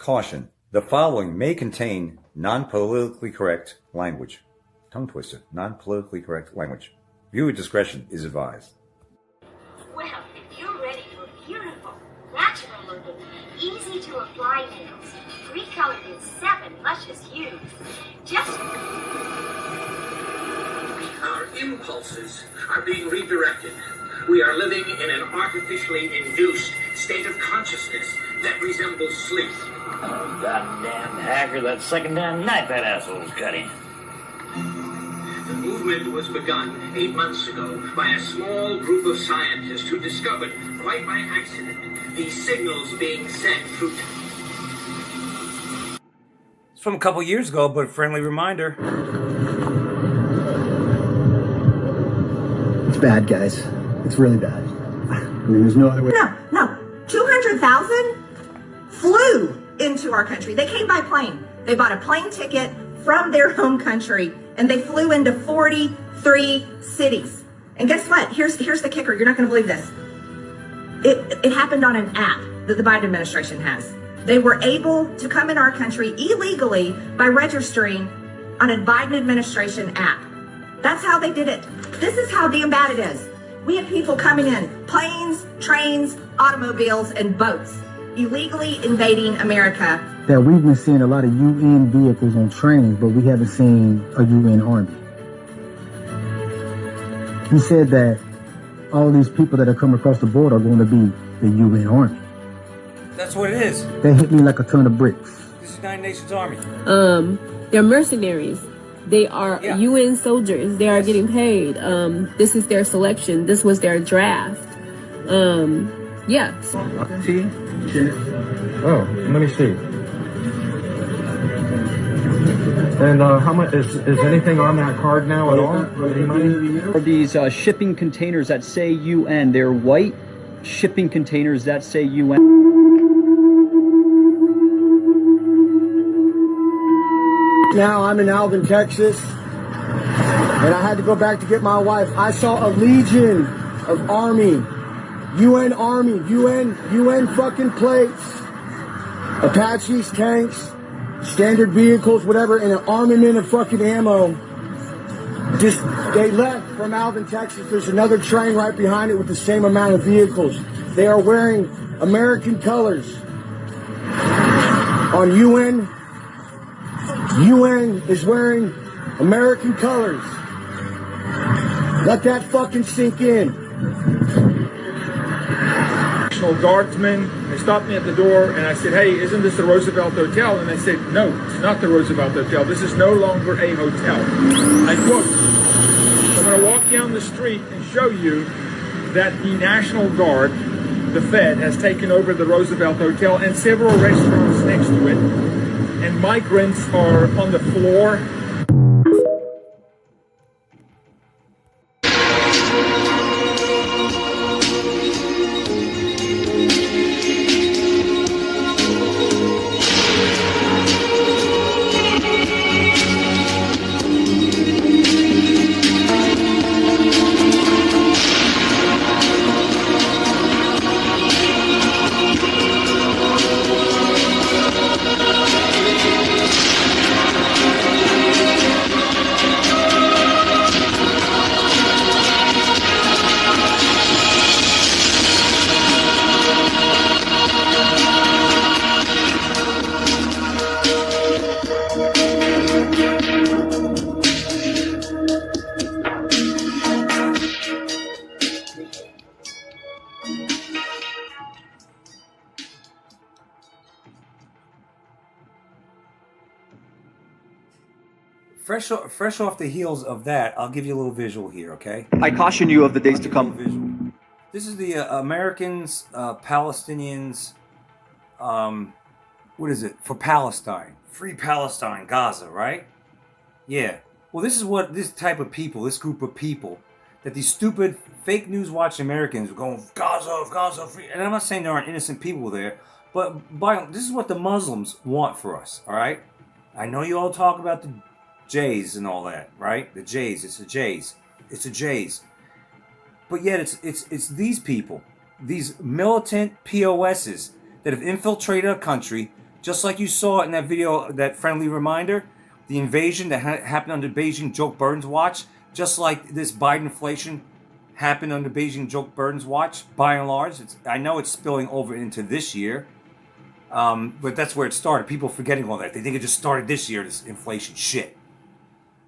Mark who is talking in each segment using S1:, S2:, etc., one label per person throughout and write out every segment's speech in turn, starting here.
S1: Caution. The following may contain non-politically correct language. Tongue twister. Non-politically correct language. Viewer discretion is advised.
S2: Well, if you're ready for beautiful, natural-looking, easy-to-apply nails, 3 colored in 7 luscious hues, just...
S3: Our impulses are being redirected. We are living in an artificially induced state of consciousness that resembles sleep.
S4: Oh, goddamn hacker, that second damn knife that asshole's cutting.
S3: The movement was begun 8 months ago by a small group of scientists who discovered, quite by accident, these signals being sent through...
S1: It's from a couple years ago, but a friendly reminder.
S5: It's bad, guys. It's really bad. I mean, there's no other way.
S6: No. 200,000 flew into our country. They came by plane. They bought a plane ticket from their home country, and they flew into 43 cities. And guess what? Here's the kicker. You're not going to believe this. It happened on an app that the Biden administration has. They were able to come in our country illegally by registering on a Biden administration app. That's how they did it. This is how damn bad it is. We have people coming in, planes, trains, automobiles, and boats, illegally invading America.
S5: That we've been seeing a lot of UN vehicles on trains, but we haven't seen a UN army. He said that all these people that are coming across the border are going to be the UN army.
S1: That's what it is.
S5: They hit me like a ton of bricks.
S1: This is United Nations Army.
S7: They're mercenaries. They are UN soldiers. They are getting paid. This is their selection. This was their draft.
S8: See? Oh, let me see. And how much is anything on that card now at all? Any money?
S9: Are these shipping containers that say UN? They're white shipping containers that say UN.
S5: Now I'm in Alvin, Texas, and I had to go back to get my wife. I saw a legion of army, UN fucking plates, Apaches, tanks, standard vehicles, whatever, and an armament of fucking ammo. Just, they left from Alvin, Texas. There's another train right behind it with the same amount of vehicles. They are wearing American colors on UN. UN is wearing American colors. Let that fucking sink in.
S8: National Guardsmen, they stopped me at the door and I said, hey, isn't this the Roosevelt Hotel? And they said, no, it's not the Roosevelt Hotel. This is no longer a hotel. I quote, I'm going to walk down the street and show you that the National Guard, the Fed, has taken over the Roosevelt Hotel and several restaurants next to it. And migrants are on the floor.
S1: Fresh off the heels of that, I'll give you a little visual here, okay?
S9: I caution you of the days to come.
S1: This is the Americans, Palestinians, what is it? For Palestine. Free Palestine, Gaza, right? Yeah. Well, this is what this type of people, this group of people, that these stupid fake news watching Americans are going, Gaza, free. And I'm not saying there aren't innocent people there, but this is what the Muslims want for us, all right? I know you all talk about the Jays and all that, right? The Jays, it's the Jays. It's the Jays. But yet it's these people, these militant POSs that have infiltrated our country Just like you saw in that video, that friendly reminder, the invasion that happened under Beijing Joe Biden's watch, just like this Biden inflation happened under Beijing Joe Biden's watch, by and large. I know it's spilling over into this year, but that's where it started. People forgetting all that. They think it just started this year, this inflation shit.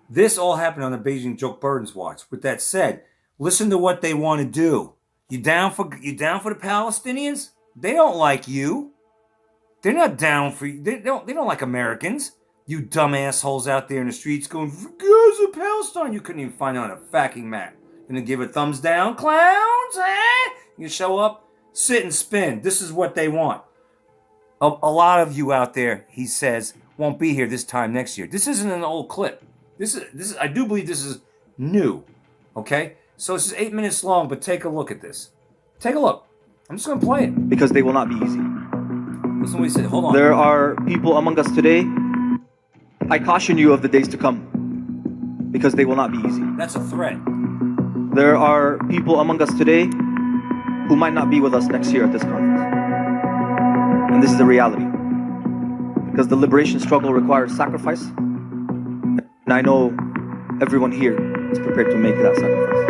S1: This all happened on the Beijing Joe Biden's watch. With that said, listen to what they want to do. You down for the Palestinians? They don't like you. They're not down for you. They don't like Americans. You dumb assholes out there in the streets going, Gaza, Palestine. You couldn't even find it on a fucking map. Gonna give a thumbs down, clowns? Eh? You show up, sit and spin. This is what they want. A lot of you out there, he says, won't be here this time next year. This isn't an old clip. This is. I do believe this is new. Okay? So this is 8 minutes long, but take a look at this. Take a look. I'm just gonna play it.
S10: Because they will not be easy.
S1: Listen to what he said. Hold on.
S10: There are people among us today. I caution you of the days to come. Because they will not be easy.
S1: That's a threat.
S10: There are people among us today who might not be with us next year at this conference. And this is the reality. Because the liberation struggle requires sacrifice. And I know everyone here is prepared to make that sacrifice.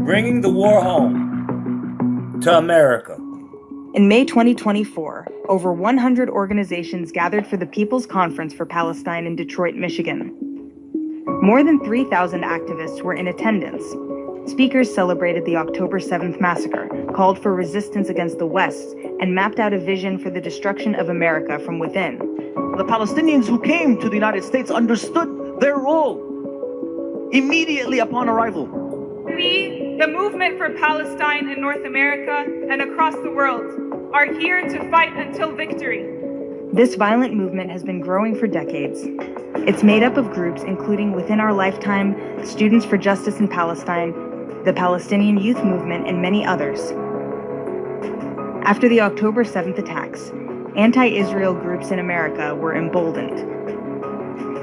S1: Bringing the war home to America.
S11: In May 2024, over 100 organizations gathered for the People's Conference for Palestine in Detroit, Michigan. More than 3,000 activists were in attendance. Speakers celebrated the October 7th massacre, called for resistance against the West, and mapped out a vision for the destruction of America from within.
S10: The Palestinians who came to the United States understood their role immediately upon arrival.
S12: We, the movement for Palestine in North America and across the world, are here to fight until victory.
S11: This violent movement has been growing for decades. It's made up of groups including Within Our Lifetime, Students for Justice in Palestine, the Palestinian Youth Movement, and many others. After the October 7th attacks, anti-Israel groups in America were emboldened.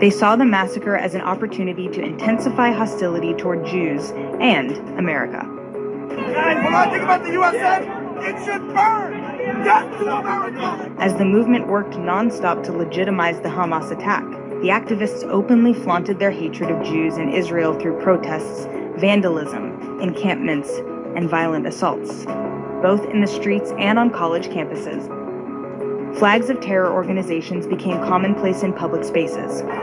S11: They saw the massacre as an opportunity to intensify hostility toward Jews and America.
S5: Guys, when I think about the USA, it should burn! Death to America!
S11: As the movement worked nonstop to legitimize the Hamas attack, the activists openly flaunted their hatred of Jews in Israel through protests, vandalism, encampments, and violent assaults, both in the streets and on college campuses. Flags of terror organizations became commonplace in public spaces.
S12: We are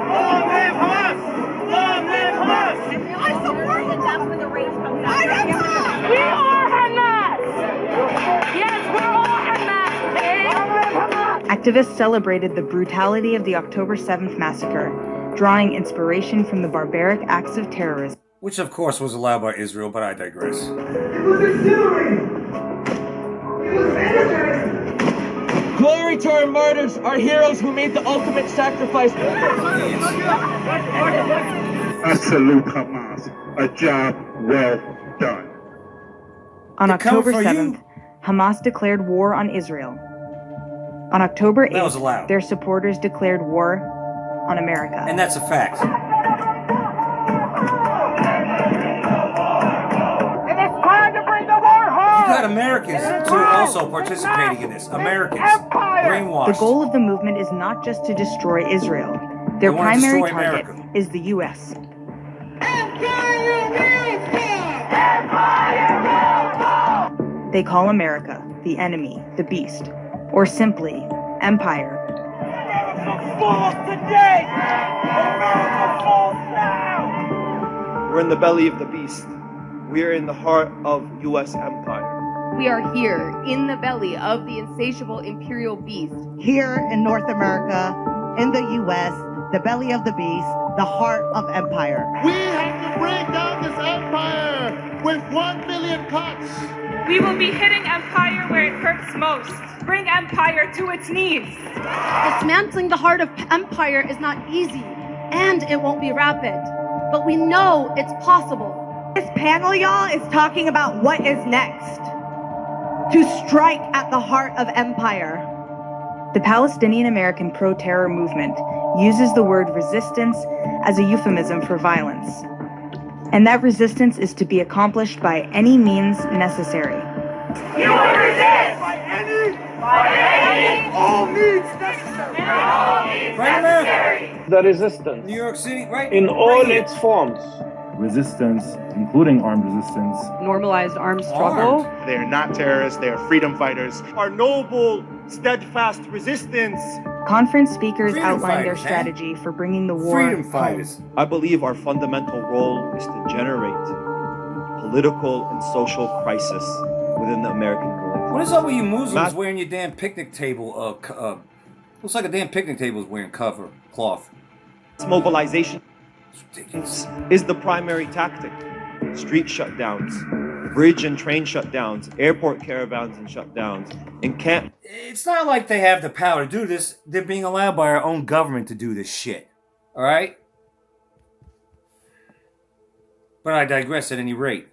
S12: Hamas! Yes, we're all Hamas!
S11: Activists celebrated the brutality of the October 7th massacre, drawing inspiration from the barbaric acts of terrorism.
S1: Which, of course, was allowed by Israel, but I digress.
S5: It was exhilarating! It was energizing!
S10: Glory to our martyrs, our heroes who made the ultimate sacrifice.
S13: I salute Hamas. A job well done.
S11: On October 7th, Hamas declared war on Israel. On October 8th, their supporters declared war on America.
S1: And that's a fact.
S5: And it's time to bring the war home!
S1: You got Americans too also participating in this. Americans. Brainwashed.
S11: The goal of the movement is not just to destroy Israel. Their primary target is the U.S. They call America the enemy, the beast, or simply empire.
S10: We're in the belly of the beast. We are in the heart of U.S. empire.
S14: We are here in the belly of the insatiable imperial beast.
S15: Here in North America, in the U.S., the belly of the beast, the heart of empire.
S13: We have to break down this empire with 1 million cuts.
S12: We will be hitting empire where it hurts most. Bring empire to its knees.
S14: Dismantling the heart of empire is not easy, and it won't be rapid. But we know it's possible.
S6: This panel, y'all, is talking about what is next. To strike at the heart of empire.
S11: The Palestinian American pro-terror movement uses the word resistance as a euphemism for violence. And that resistance is to be accomplished by any means necessary.
S16: You will resist! By all means necessary!
S1: Right, America?
S17: The resistance.
S1: New York City, right?
S17: In all its forms.
S18: Resistance, including armed resistance.
S19: Normalized armed struggle.
S20: They are not terrorists, they are freedom fighters.
S21: Our noble, steadfast resistance.
S11: Conference speakers outlined their strategy for bringing the war home.
S10: I believe our fundamental role is to generate political and social crisis within the American ruling class.
S1: What is up with you Muslims wearing your damn picnic table? Looks like a damn picnic table is wearing cover cloth.
S10: Mobilization is the primary tactic. Street shutdowns, bridge and train shutdowns, airport caravans and shutdowns, and camp.
S1: It's not like they have the power to do this. They're being allowed by our own government to do this shit. All right? But I digress at any rate.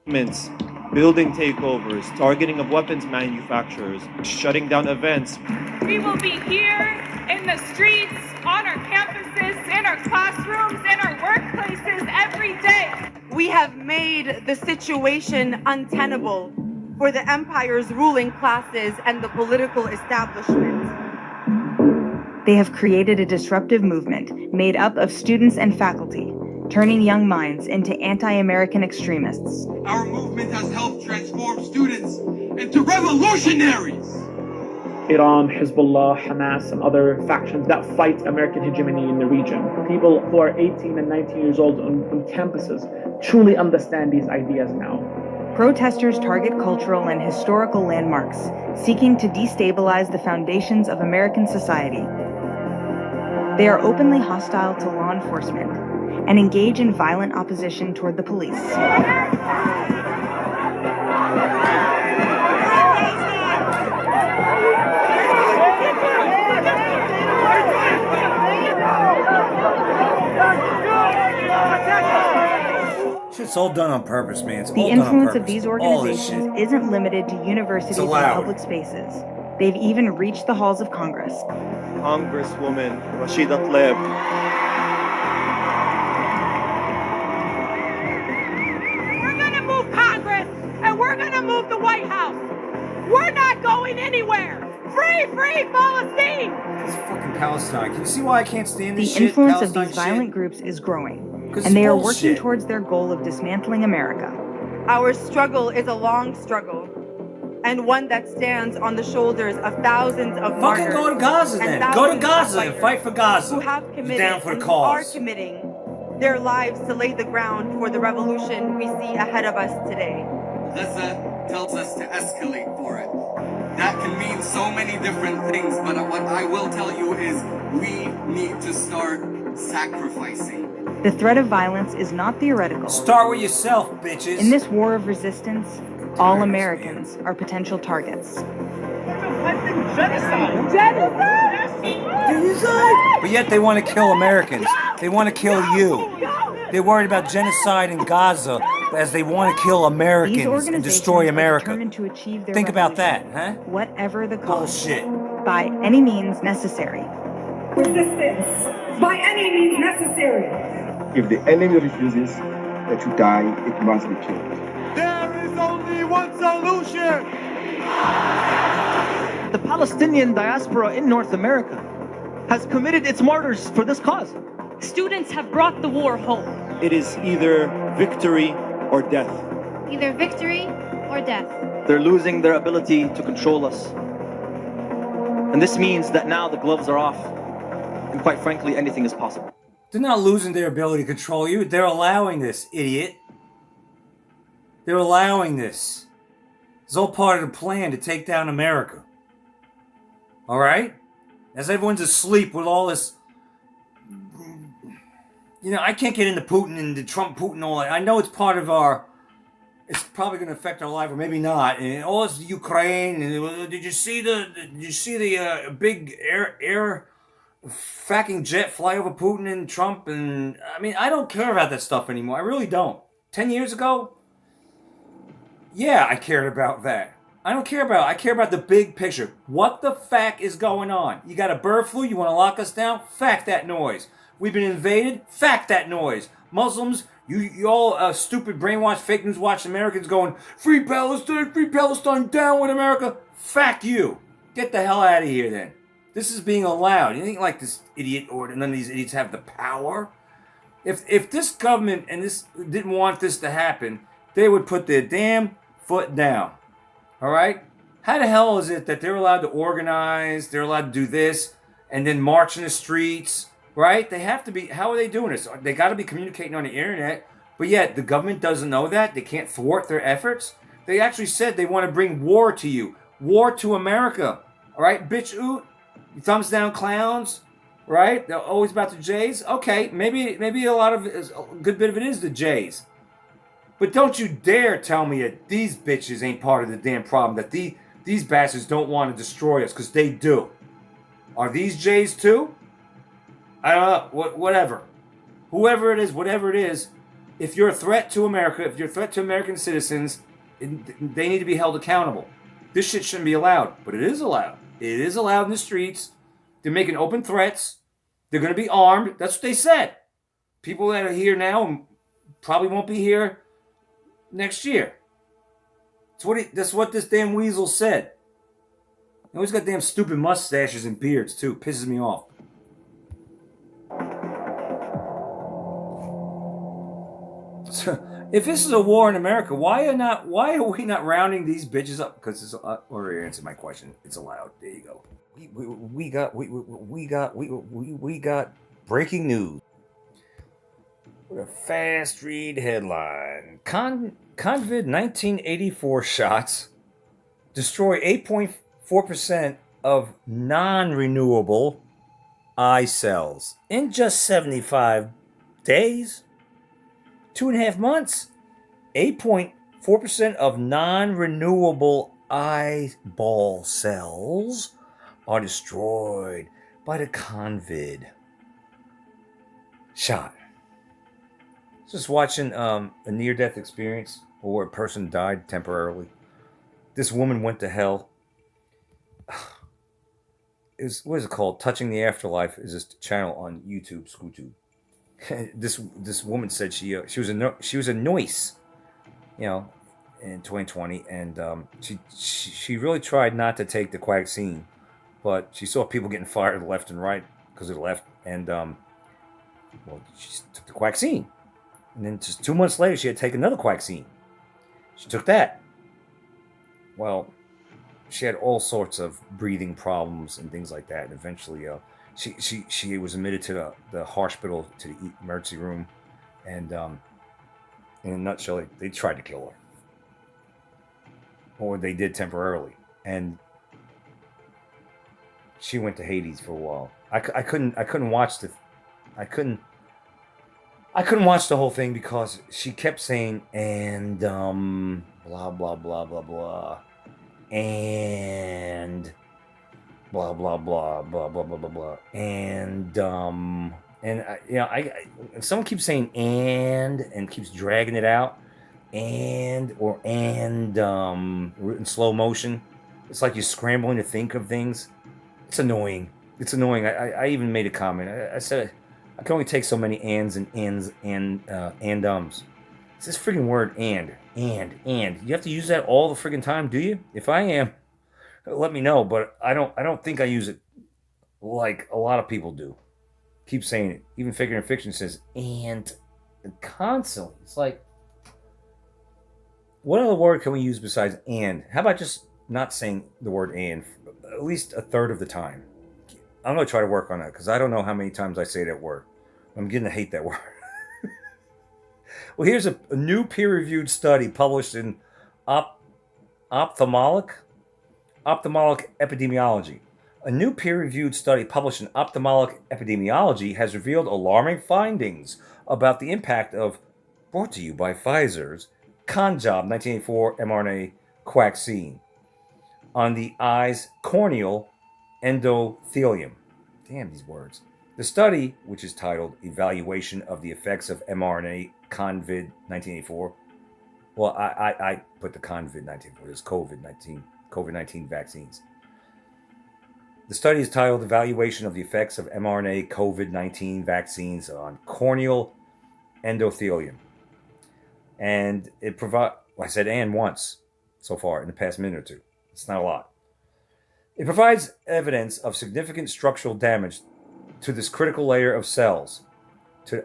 S10: Building takeovers, targeting of weapons manufacturers, shutting down events.
S12: We will be here in the streets, on our campuses, in our classrooms, in our workplaces every day.
S19: We have made the situation untenable for the empire's ruling classes and the political establishment.
S11: They have created a disruptive movement made up of students and faculty, turning young minds into anti-American extremists.
S22: Our movement has helped transform students into revolutionaries.
S17: Iran, Hezbollah, Hamas, and other factions that fight American hegemony in the region. People who are 18 and 19 years old on campuses truly understand these ideas now.
S11: Protesters target cultural and historical landmarks, seeking to destabilize the foundations of American society. They are openly hostile to law enforcement and engage in violent opposition toward the police.
S1: Shit's all done on purpose, man. It's
S11: The
S1: all done on
S11: influence
S1: purpose.
S11: of these
S1: All this
S11: organizations
S1: shit.
S11: isn't limited to universities and
S1: allowed.
S11: public spaces. They've even reached the halls of Congress.
S10: Congresswoman Rashida Tlaib.
S12: We're gonna move Congress, and we're gonna move the White House. We're not going anywhere. Free, free Palestine!
S1: It's fucking Palestine. Can you see why I can't stand
S11: The
S1: this shit?
S11: influence of
S1: Palestine
S11: these violent
S1: shit?
S11: groups is growing,
S1: 'Cause
S11: and they
S1: it's
S11: are
S1: bullshit.
S11: working towards their goal of dismantling America.
S19: Our struggle is a long struggle, and one that stands on the shoulders of thousands of martyrs.
S1: Fucking go to Gaza
S19: and
S1: then. Go to
S19: thousands of
S1: Gaza and
S19: fighters
S1: fight for Gaza.
S19: Who have
S1: Who's
S19: committed
S1: down for the
S19: and who are
S1: cause.
S19: committing their lives to lay the ground for the revolution we see ahead of us today.
S22: Gaza tells us to escalate for it. That can mean so many different things, but what I will tell you is we need to start sacrificing.
S11: The threat of violence is not theoretical.
S1: Start with yourself, bitches.
S11: In this war of resistance, all Americans are potential targets.
S1: But yet they want to kill Americans. They want to kill you. They're worried about genocide in Gaza as they want to kill
S11: These
S1: Americans and
S11: organizations
S1: destroy
S11: are
S1: America.
S11: determined to achieve their
S1: Think about that,
S11: revolution,
S1: huh?
S11: whatever the cost.
S1: Bullshit.
S11: By any means necessary.
S23: Resistance, by any means necessary.
S24: If the enemy refuses that you die, it must be killed.
S22: There is only one solution!
S9: The Palestinian diaspora in North America has committed its martyrs for this cause.
S25: Students have brought the war home.
S10: It is either victory or death.
S25: Either victory or death.
S9: They're losing their ability to control us. And this means that now the gloves are off. And quite frankly, anything is possible.
S1: They're not losing their ability to control you. They're allowing this, idiot. They're allowing this. It's all part of the plan to take down America. Alright? As everyone's asleep with all this... You know, I can't get into Putin and the Trump Putin all that. I know it's part of our... It's probably going to affect our life, or maybe not. And all this Ukraine. And did you see the big air fucking jet fly over Putin and Trump? And I mean, I don't care about that stuff anymore. I really don't. 10 years ago, yeah, I cared about that. I don't care about it. I care about the big picture. What the fuck is going on? You got a bird flu? You want to lock us down? Fact that noise. We've been invaded? Fact that noise. Muslims, You all stupid, brainwashed, fake news watching Americans going, free Palestine, down with America. Fuck you. Get the hell out of here then. This is being allowed. You think like this idiot or none of these idiots have the power? If this government and this didn't want this to happen, they would put their damn foot down. All right? How the hell is it that they're allowed to organize, they're allowed to do this, and then march in the streets? Right? They have to be. How are they doing this? They got to be communicating on the internet, but yet the government doesn't know that. They can't thwart their efforts. They actually said they want to bring war to you, war to America. All right, bitch, oot, thumbs down, clowns. Right? They're always about the Jays. Okay, maybe a good bit of it is the Jays, but don't you dare tell me that these bitches ain't part of the damn problem. That these bastards don't want to destroy us, because they do. Are these Jays too? I don't know, whatever. Whoever it is, whatever it is, if you're a threat to America, if you're a threat to American citizens, they need to be held accountable. This shit shouldn't be allowed, but it is allowed. It is allowed in the streets. They're making open threats. They're going to be armed. That's what they said. People that are here now probably won't be here next year. That's what this damn weasel said. He always got damn stupid mustaches and beards, too. Pisses me off. So, if this is a war in America, why are we not rounding these bitches up? Because it's or answer my question. It's allowed. There you go. We got breaking news. What a fast read headline. COVID 1984 shots destroy 8.4% of non-renewable eye cells in just 75 days. 2.5 months, 8.4% of non-renewable eyeball cells are destroyed by the COVID shot. Just watching a near-death experience where a person died temporarily. This woman went to hell. What is it called? Touching the Afterlife is this channel on YouTube, ScootTube. This woman said she was a nurse, in 2020, and she really tried not to take the vaccine, but she saw people getting fired left and right because of the left, and she took the vaccine, and then just 2 months later she had to take another vaccine. She took that. Well, she had all sorts of breathing problems and things like that, and eventually she was admitted to the hospital, to the emergency room, and in a nutshell, they tried to kill her, or they did temporarily, and she went to Hades for a while. I couldn't watch the whole thing because she kept saying and blah blah blah blah blah and blah blah blah blah blah blah blah blah and someone keeps saying and keeps dragging it out in slow motion. It's like you're scrambling to think of things. It's annoying. I even made a comment. I said I can only take so many ands and ends and It's this freaking word and. You have to use that all the freaking time, do you? If I am, let me know. But I don't think I use it like a lot of people do. Keep saying it. Even Figure and Fiction says and constantly. It's like, what other word can we use besides and? How about just not saying the word and at least a third of the time? I'm going to try to work on that because I don't know how many times I say that word. I'm getting to hate that word. Well, here's a new peer-reviewed study published in Ophthalmic Epidemiology. A new peer-reviewed study published in Ophthalmic Epidemiology has revealed alarming findings about the impact of, brought to you by Pfizer's, Conjob 1984 mRNA vaccine on the eye's corneal endothelium. Damn these words. The study, which is titled Evaluation of the Effects of mRNA COVID 1984. Well, I put the COVID 1984. It's COVID-19 vaccines. The study is titled Evaluation of the Effects of mRNA COVID-19 Vaccines on Corneal Endothelium. And it provides, I said and once so far in the past minute or two. It's not a lot. It provides evidence of significant structural damage to this critical layer of cells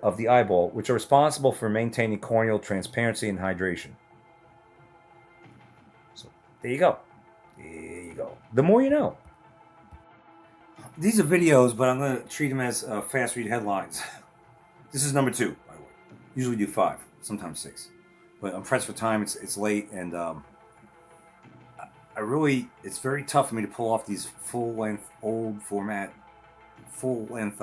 S1: of the eyeball, which are responsible for maintaining corneal transparency and hydration. So there you go. There you go. The more you know. These are videos, but I'm going to treat them as fast read headlines. This is number 2, by the way. Usually do 5, sometimes 6. But I'm pressed for time. It's late, and it's very tough for me to pull off these full-length, old format, full-length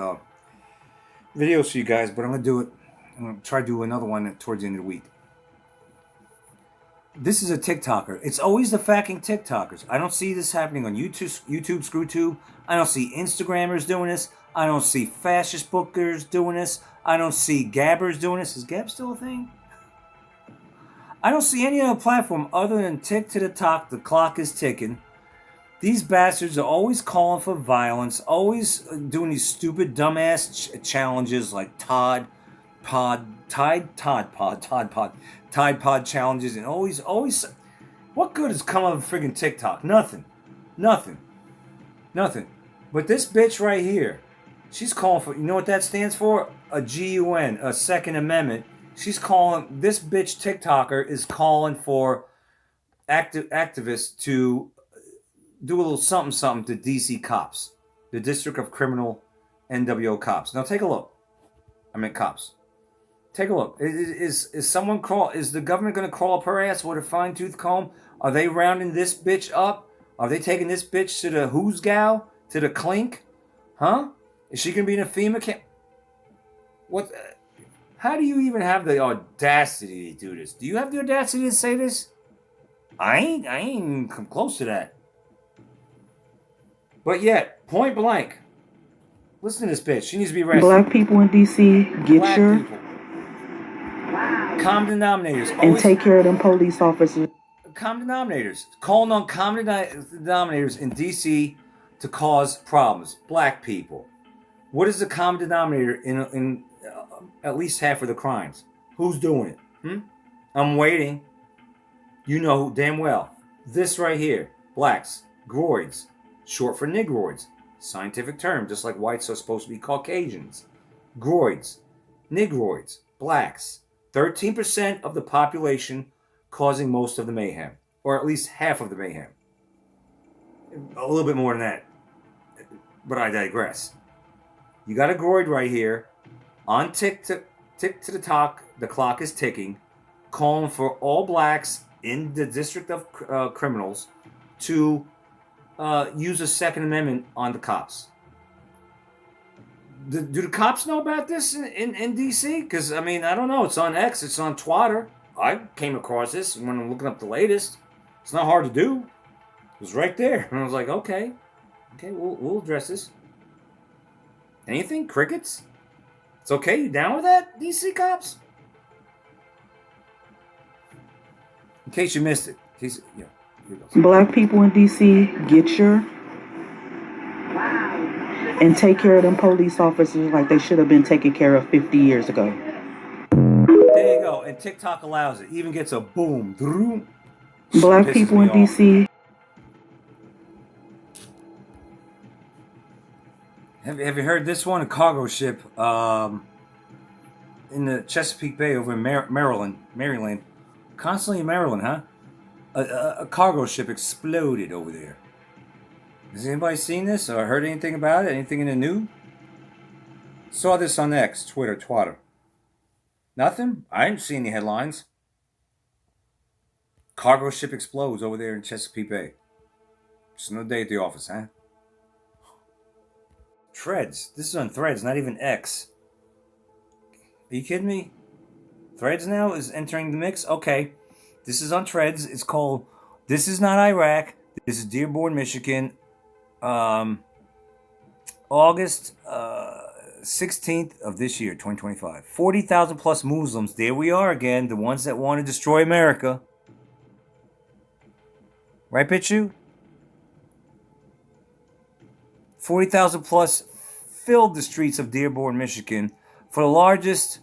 S1: videos for you guys, but I'm going to do it. I'm going to try to do another one towards the end of the week. This is a TikToker. It's always the fucking TikTokers. I don't see this happening on YouTube, ScrewTube. I don't see Instagrammers doing this. I don't see fascist bookers doing this. I don't see Gabbers doing this. Is Gab still a thing? I don't see any other platform other than Tick to the Talk. The clock is ticking. These bastards are always calling for violence, always doing these stupid, dumbass challenges like Tide Pod challenges, and always. What good has come of friggin' TikTok? Nothing. But this bitch right here, she's calling for, you know what that stands for? A GUN, a Second Amendment. She's calling, this bitch TikToker is calling for activists to do a little something to DC cops, the District of Criminal NWO cops. Now take a look. I meant cops. Take a look. Is the government going to crawl up her ass with a fine-tooth comb? Are they rounding this bitch up? Are they taking this bitch to the who's gal? To the clink? Huh? Is she going to be in a FEMA camp? What? How do you even have the audacity to do this? Do you have the audacity to say this? I ain't even come close to that. But yet, point blank, listen to this bitch. She needs to be arrested.
S2: Black people in D.C., get
S1: Black
S2: your...
S1: people. Common denominators.
S2: And take care of them police officers.
S1: Common denominators. Calling on common denominators in D.C. to cause problems. Black people. What is the common denominator in at least half of the crimes? Who's doing it? I'm waiting. You know damn well. This right here. Blacks. Groids. Short for Negroids. Scientific term, just like whites are supposed to be Caucasians. Groids. Negroids. Blacks. 13% of the population causing most of the mayhem. Or at least half of the mayhem. A little bit more than that. But I digress. You got a groid right here. On tick to the talk, the clock is ticking. Calling for all blacks in the District of Criminals to use a Second Amendment on the cops. Do the cops know about this in D.C.? Because, I mean, I don't know. It's on X. It's on Twitter. I came across this when I'm looking up the latest. It's not hard to do. It was right there. And I was like, okay, we'll address this. Anything? Crickets? It's okay? You down with that, D.C. cops? In case you missed it. Here it goes.
S2: Black people in D.C., get your... And take care of them police officers like they should have been taken care of 50 years ago.
S1: There you go. And TikTok allows it. Even gets a boom.
S2: Black people in D.C.
S1: Have you heard this one? A cargo ship in the Chesapeake Bay over in Maryland. Constantly in Maryland, huh? A cargo ship exploded over there. Has anybody seen this or heard anything about it? Anything in the news? Saw this on X, Twitter, Twatter. Nothing? I didn't see any headlines. Cargo ship explodes over there in Chesapeake Bay. Just another day at the office, huh? Threads. This is on Threads, not even X. Are you kidding me? Threads now is entering the mix? Okay. This is on Threads. It's called This Is Not Iraq. This is Dearborn, Michigan. August 16th of this year, 2025. 40,000 plus Muslims. There we are again. The ones that want to destroy America. Right, Pichu? 40,000 plus filled the streets of Dearborn, Michigan for the largest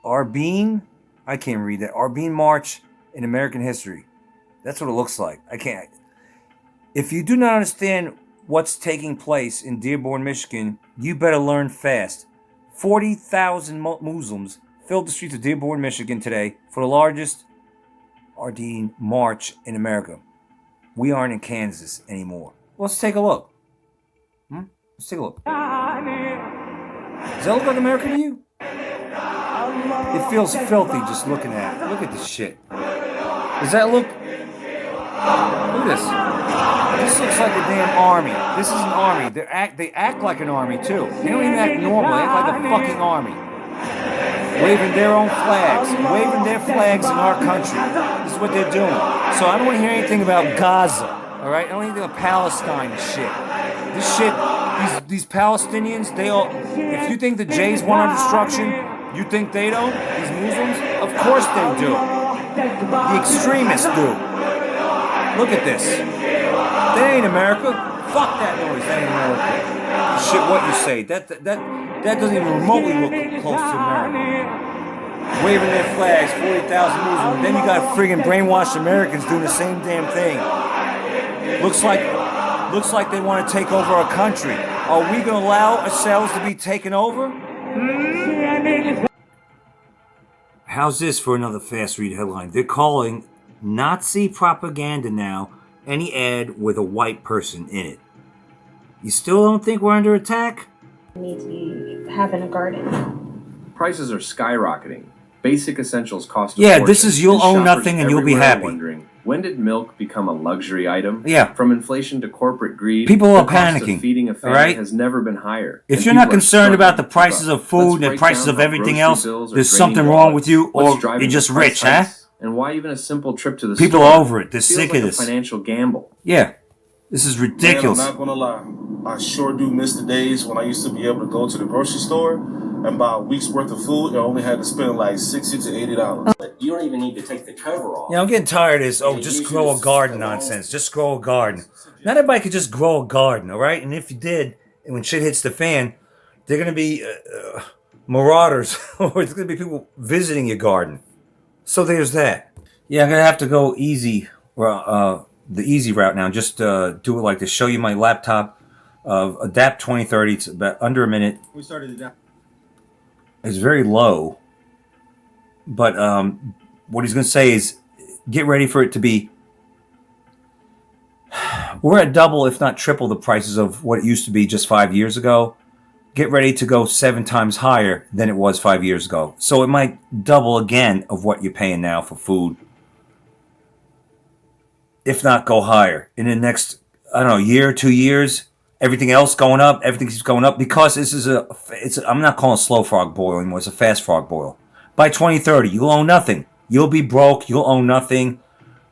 S1: Arbeen, I can't read that. Arbeen March in American history. That's what it looks like. I can't. If you do not understand what's taking place in Dearborn, Michigan, you better learn fast. 40,000 Muslims filled the streets of Dearborn, Michigan today for the largest Arbeen March in America. We aren't in Kansas anymore. Let's take a look. Let's take a look. Does that look like America to you? It feels filthy just looking at it. Look at this shit. Does that look... Look at this. This looks like a damn army. This is an army. They act like an army, too. They don't even act normal. They act like a fucking army. Waving their own flags. Waving their flags in our country. This is what they're doing. So I don't want to hear anything about Gaza. All right? I don't want anything about Palestine and shit. This shit, these Palestinians, they all... If you think the Jays want our destruction, you think they don't? These Muslims? Of course they do. The extremists do. Look at this. That ain't America. Fuck that noise. That ain't America. Shit, what you say. That doesn't even remotely look close to America. Waving their flags, 40,000 Muslims. Then you got friggin' brainwashed Americans doing the same damn thing. Looks like they want to take over our country. Are we going to allow ourselves to be taken over? How's this for another fast read headline? They're calling Nazi propaganda now any ad with a white person in it. You still don't think we're under attack?
S3: Need to be having a garden.
S4: Prices are skyrocketing. Basic essentials cost a
S1: Yeah,
S4: fortune.
S1: this is you'll own nothing and you'll be happy.
S4: Wondering, when did milk become a luxury item?
S1: Yeah.
S4: From inflation to corporate greed,
S1: People are
S4: the cost
S1: panicking,
S4: of feeding a family
S1: right?
S4: has never been higher.
S1: If
S4: And
S1: you're not
S4: people are
S1: concerned about the
S4: struggling to keep
S1: prices
S4: up.
S1: of food
S4: Let's
S1: and the
S4: break
S1: prices
S4: down
S1: of
S4: how
S1: everything
S4: grocery
S1: else,
S4: bills are
S1: there's
S4: draining
S1: something wrong with
S4: wallets.
S1: you,
S4: What's
S1: or
S4: driving
S1: you're just
S4: the price
S1: rich, huh?
S4: hikes, and why even a simple trip to the
S1: People
S4: store
S1: are over it. They're
S4: feels
S1: sick
S4: like
S1: of
S4: a
S1: this.
S4: financial gamble.
S1: Yeah. This is ridiculous.
S5: Man, I'm not gonna lie. I sure do miss the days when I used to be able to go to the grocery store and buy a week's worth of food and only had to spend like $60 to $80.
S7: But you don't even need to take the cover off.
S1: Yeah, I'm getting tired of this. Oh, just grow a garden nonsense. Just grow a garden. Not everybody could just grow a garden, all right? And if you did, and when shit hits the fan, they're going to be marauders, or it's going to be people visiting your garden. So there's that. Yeah, I'm going to have to go easy, the easy route now. Just do it like this. Show you my laptop of Adapt 2030. It's about under a minute.
S5: We started Adapt.
S1: It's very low. But what he's going to say is get ready for it to be... We're at double, if not triple, the prices of what it used to be just 5 years ago. Get ready to go 7 times higher than it was 5 years ago. So it might double again of what you're paying now for food. If not go higher. In the next, I don't know, year, 2 years, everything else going up, everything keeps going up because this is I'm not calling it slow frog boil anymore, it's a fast frog boil. By 2030, you'll own nothing. You'll be broke, you'll own nothing.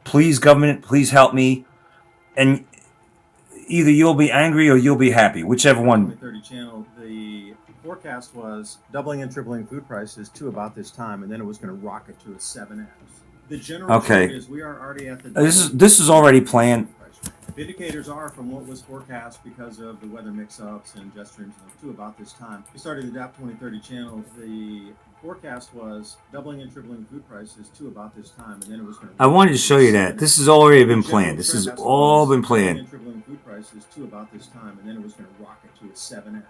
S1: Please, government, please help me. And either you'll be angry or you'll be happy, whichever one.
S8: 2030 channel, the forecast was doubling and tripling food prices to about this time, and then it was going to rocket to a 7x. The general trend is we are already at the
S1: This is already planned.
S8: The indicators are from what was forecast because of the weather mix-ups and jet streams to about this time. We started the Adapt 2030 channel. The forecast was doubling and tripling food prices to about this time, and then it was going to...
S1: I wanted to show you that. This has already been planned. This has all been planned.
S8: And tripling food prices to about this time, and then it was going to rocket to a 7x.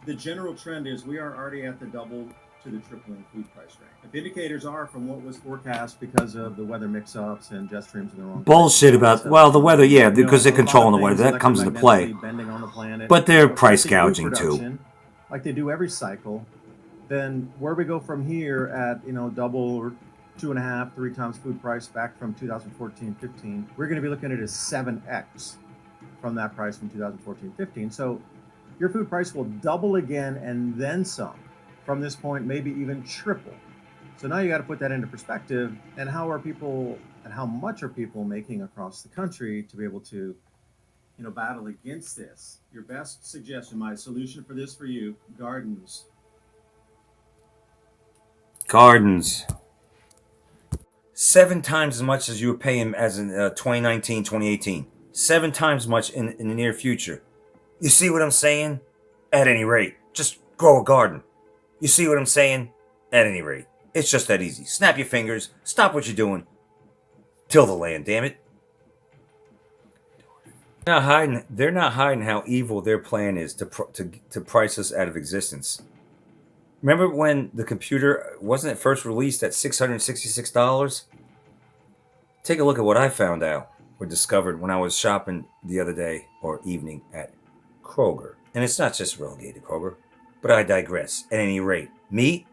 S8: The general trend is we are already at the double to the tripling food price range. The indicators are from what was forecast because of the weather mix-ups and jet streams in the wrong
S1: Bullshit about, well, the weather, yeah, because they're controlling the weather. That comes into play. But they're price gouging too.
S8: Like they do every cycle. Then where we go from here at, double or 2.5, 3 times food price back from 2014-15, we're going to be looking at a 7x from that price from 2014-15. So your food price will double again and then some. From this point, maybe even triple. So now you got to put that into perspective. And how are people, and how much are people making across the country to be able to, battle against this? Your best suggestion, my solution for this for you, gardens.
S1: Gardens. 7 times as much as you were paying as in 2019, 2018. 7 times as much in the near future. You see what I'm saying? At any rate, just grow a garden. You see what I'm saying? At any rate. It's just that easy. Snap your fingers, stop what you're doing, till the land, damn it. They're not hiding how evil their plan is to price us out of existence. Remember when the computer wasn't it first released at $666? Take a look at what I found out or discovered when I was shopping the other day or evening at Kroger. And it's not just relegated to Kroger, but I digress. At any rate, meat,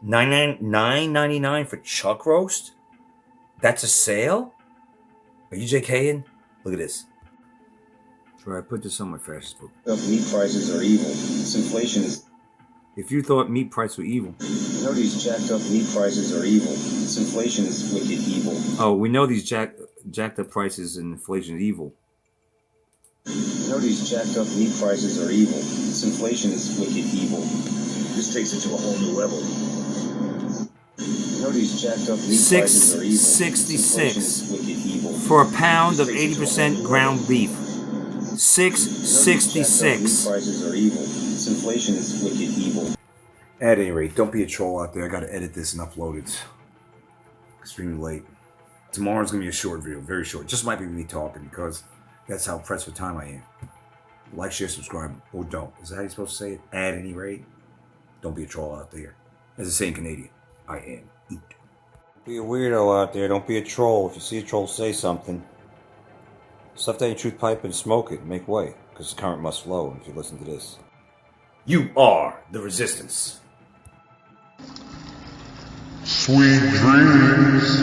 S1: $9.99 for chuck roast? That's a sale? Are you JKing? Look at this. Where I put this on my fastest book.
S6: Meat prices are evil. This inflation is...
S1: If you thought meat prices were evil.
S6: You know these jacked up meat prices are evil. This inflation is wicked evil.
S1: Oh, we know these jacked up prices and inflation is evil.
S6: You know these jacked up meat prices are evil. This inflation is wicked evil. This takes it to a whole new level. You know these jacked up meat prices are evil.
S1: $6.66 for a pound of 80% ground beef. $6.66.
S6: Prices are evil. This inflation is wicked evil.
S1: At any rate, don't be a troll out there. I got to edit this and upload it. Extremely late. Tomorrow's gonna be a short video, very short. Just might be me talking because that's how pressed for time I am. Like, share, subscribe, or don't. Is that how you're supposed to say it? At any rate, don't be a troll out there. As I say in Canadian, I am eat. Be a weirdo out there. Don't be a troll. If you see a troll, say something. Stuff that ain't truth pipe and smoke it. Make way, because the current must flow if you listen to this. You are the resistance.
S13: Sweet dreams.